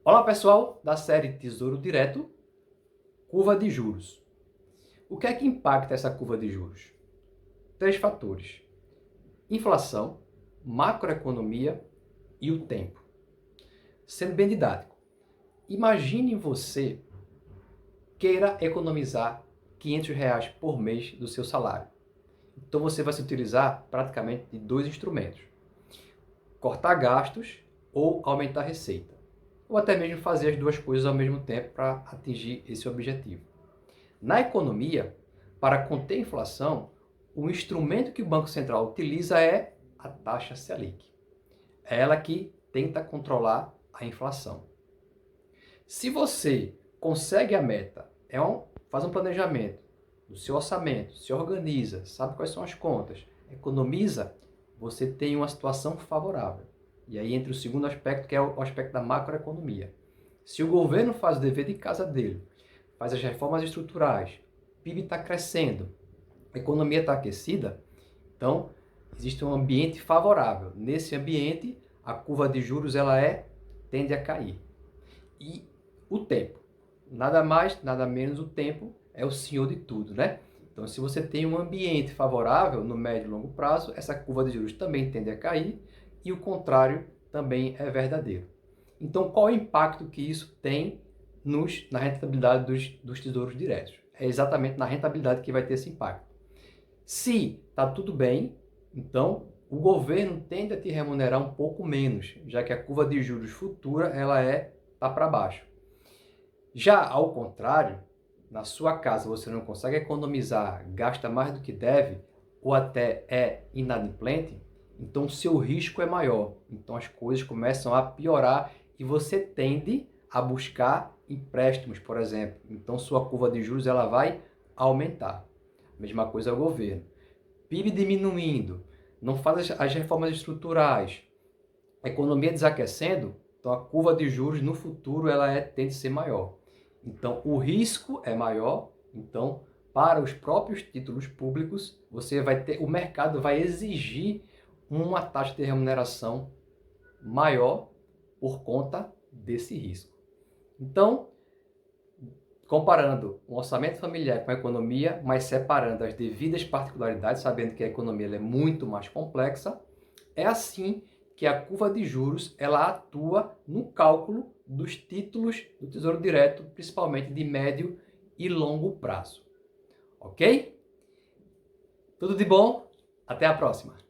Olá pessoal, da série Tesouro Direto, curva de juros. O que é que impacta essa curva de juros? Três fatores: inflação, macroeconomia e o tempo. Sendo bem didático, imagine você queira economizar R$ 500 por mês do seu salário. Então você vai se utilizar praticamente de dois instrumentos: cortar gastos ou aumentar a receita. Ou até mesmo fazer as duas coisas ao mesmo tempo para atingir esse objetivo. Na economia, para conter a inflação, o instrumento que o Banco Central utiliza é a taxa Selic. É ela que tenta controlar a inflação. Se você consegue a meta, faz um planejamento do seu orçamento, se organiza, sabe quais são as contas, economiza, você tem uma situação favorável. E aí entra o segundo aspecto, que é o aspecto da macroeconomia. Se o governo faz o dever de casa dele, faz as reformas estruturais, o PIB está crescendo, a economia está aquecida, então existe um ambiente favorável. Nesse ambiente, a curva de juros tende a cair. E o tempo, nada mais, nada menos, o tempo é o senhor de tudo, né? Então, se você tem um ambiente favorável no médio e longo prazo, essa curva de juros também tende a cair e o contrário também é verdadeiro. Então, qual é o impacto que isso tem na rentabilidade dos tesouros diretos? É exatamente na rentabilidade que vai ter esse impacto. Se está tudo bem, então o governo tende a te remunerar um pouco menos, já que a curva de juros futura está para baixo. Já ao contrário, na sua casa você não consegue economizar, gasta mais do que deve, ou até é inadimplente, então o seu risco é maior. Então as coisas começam a piorar e você tende a buscar empréstimos, por exemplo. Então sua curva de juros ela vai aumentar. Mesma coisa é o governo. PIB diminuindo, não faz as reformas estruturais, a economia desaquecendo, então a curva de juros no futuro tende a ser maior. Então o risco é maior, então para os próprios títulos públicos, o mercado vai exigir uma taxa de remuneração maior por conta desse risco. Então, comparando um orçamento familiar com a economia, mas separando as devidas particularidades, sabendo que a economia é muito mais complexa, é assim que a curva de juros ela atua no cálculo dos títulos do Tesouro Direto, principalmente de médio e longo prazo. Ok? Tudo de bom? Até a próxima!